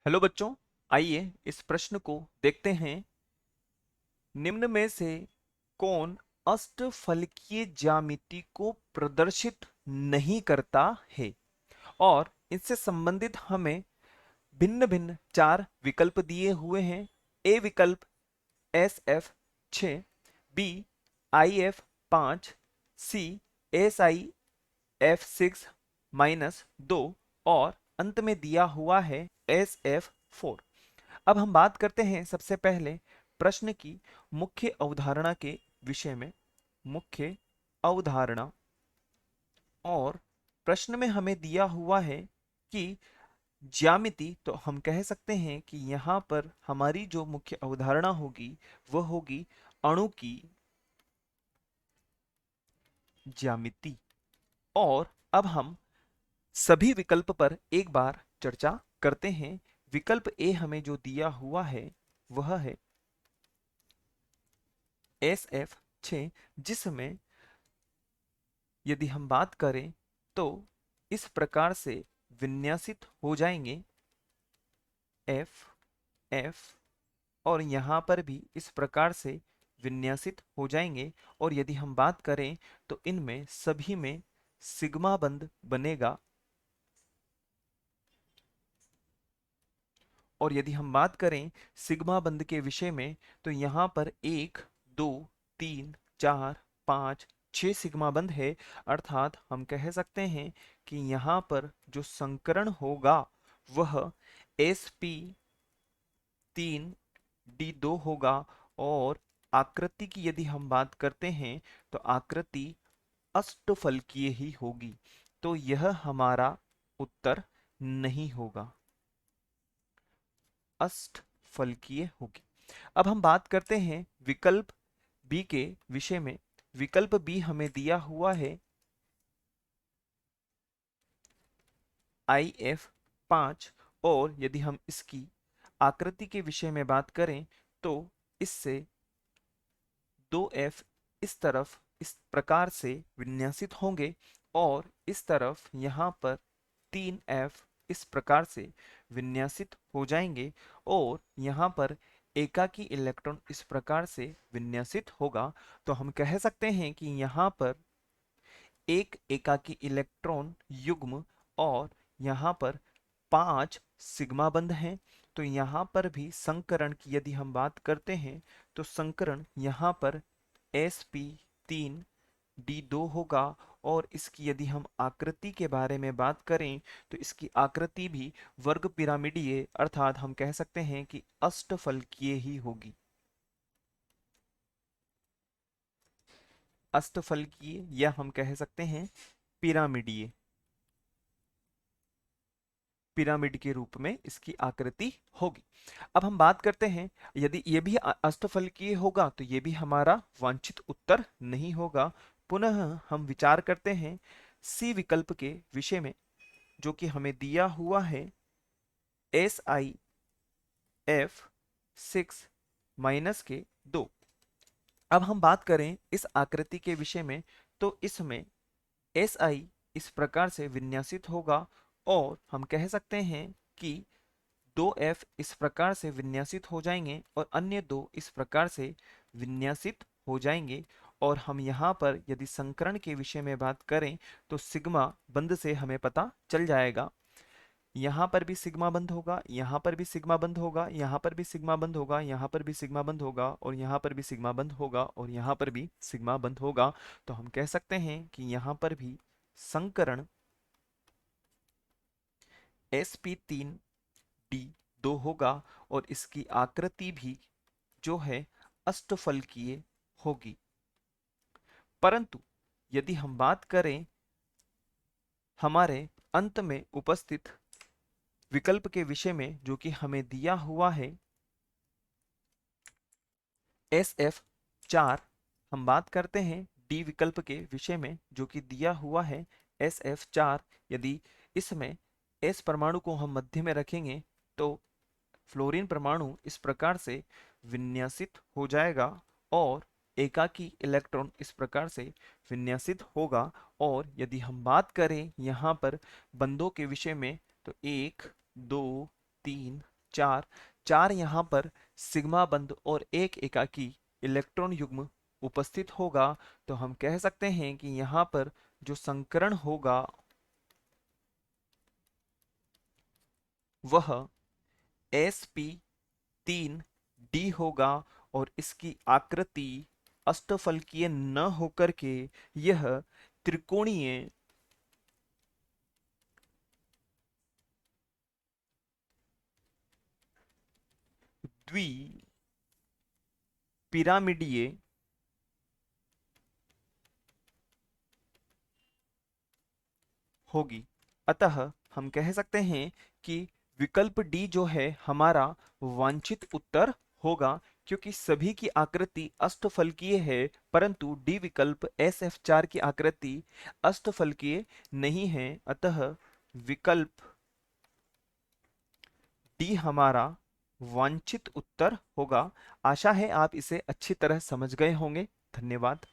Hello बच्चों, आइए इस प्रश्न को देखते हैं। निम्न में से कौन अष्टफलकीय ज्यामिति को प्रदर्शित नहीं करता है? और इससे संबंधित हमें भिन्न भिन्न चार विकल्प दिए हुए हैं। ए विकल्प SF6, बी IF5, सी SIF6-2 और अंत में दिया हुआ है SF4। अब हम बात करते हैं सबसे पहले प्रश्न की मुख्य अवधारणा के विषय में। मुख्य अवधारणा, और प्रश्न में हमें दिया हुआ है कि ज्यामिति, तो हम कह सकते हैं कि यहाँ पर हमारी जो मुख्य अवधारणा होगी वह होगी अणु की ज्यामिति। और अब हम सभी विकल्प पर एक बार चर्चा करते हैं। विकल्प ए हमें जो दिया हुआ है वह है SF6, जिसमें यदि हम बात करें तो इस प्रकार से विन्यासित हो जाएंगे एफ एफ, और यहाँ पर भी इस प्रकार से विन्यासित हो जाएंगे। और यदि हम बात करें तो इनमें सभी में सिग्मा बंध बनेगा। और यदि हम बात करें सिग्मा बंध के विषय में तो यहाँ पर 1, 2, 3, 4, 5, 6 सिग्मा बंध है। अर्थात हम कह सकते हैं कि यहाँ पर जो संकरण होगा वह SP3D2 होगा। और आकृति की यदि हम बात करते हैं तो आकृति अष्टफलकीय ही होगी। तो यह हमारा उत्तर नहीं होगा, अष्टफलकीय होगी। अब हम बात करते हैं विकल्प बी के विषय में। विकल्प बी हमें दिया हुआ है IF5, और यदि हम इसकी आकृति के विषय में बात करें तो इससे 2F इस तरफ इस प्रकार से विन्यासित होंगे, और इस तरफ यहाँ पर 3F इस प्रकार से विन्यासित हो जाएंगे। और यहाँ पर एकाकी इलेक्ट्रॉन इस प्रकार से विन्यासित होगा। तो हम कह सकते हैं कि यहाँ पर एक एकाकी इलेक्ट्रॉन युग्म और यहाँ पर 5 सिग्मा बंध हैं। तो यहाँ पर भी संकरण की यदि हम बात करते हैं तो संकरण यहाँ पर SP3D2 होगा। और इसकी यदि हम आकृति के बारे में बात करें तो इसकी आकृति भी वर्ग पिरामिडीय, अर्थात हम कह सकते हैं कि अष्टफलकीय ही होगी। अष्टफलकीय, या हम कह सकते हैं पिरामिडीय, पिरामिड के रूप में इसकी आकृति होगी। अब हम बात करते हैं, यदि ये भी अष्टफलकीय होगा तो ये भी हमारा वांछित उत्तर नहीं होगा। पुनः हम विचार करते हैं सी विकल्प के विषय में, जो कि हमें दिया हुआ है SIF6-2। अब हम बात करें इस आकृति के विषय में तो इसमें SI इस प्रकार से विन्यासित होगा। और हम कह सकते हैं कि 2F इस प्रकार से विन्यासित हो जाएंगे और अन्य दो इस प्रकार से विन्यासित हो जाएंगे। और हम यहाँ पर यदि संकरण के विषय में बात करें तो सिग्मा बंध से हमें पता चल जाएगा। यहाँ पर भी सिग्मा बंध होगा, यहाँ पर भी सिग्मा बंध होगा, यहाँ पर भी सिग्मा बंध होगा, यहाँ पर भी सिग्मा बंध होगा, और यहाँ पर भी सिग्मा बंध होगा, और यहाँ पर भी सिग्मा बंध होगा। तो हम कह सकते हैं कि यहाँ पर भी संकरण SP3D2 होगा, और इसकी आकृति भी जो है अष्टफलकीय होगी। परंतु यदि हम बात करें हमारे अंत में उपस्थित विकल्प के विषय में, जो कि हमें दिया हुआ है SF4, हम बात करते हैं डी विकल्प के विषय में, जो कि दिया हुआ है SF4। यदि इसमें S परमाणु को हम मध्य में रखेंगे तो फ्लोरीन परमाणु इस प्रकार से विन्यासित हो जाएगा, और एकाकी इलेक्ट्रॉन इस प्रकार से विन्यासित होगा। और यदि हम बात करें यहाँ पर बंधों के विषय में तो 1, 2, 3, चार, चार यहाँ पर सिग्मा बंध और एक एकाकी इलेक्ट्रॉन युग्म उपस्थित होगा, तो हम कह सकते हैं कि यहाँ पर जो संकरण होगा वह sp3d होगा और इसकी आकृति अष्टफलकीय न होकर के यह त्रिकोणीय द्वि पिरामिडीय होगी। अतः हम कह सकते हैं कि विकल्प डी जो है हमारा वांछित उत्तर होगा, क्योंकि सभी की आकृति अष्टफलकीय है, परंतु डी विकल्प SF4 की आकृति अष्टफलकीय नहीं है। अतः विकल्प डी हमारा वांछित उत्तर होगा। आशा है आप इसे अच्छी तरह समझ गए होंगे। धन्यवाद।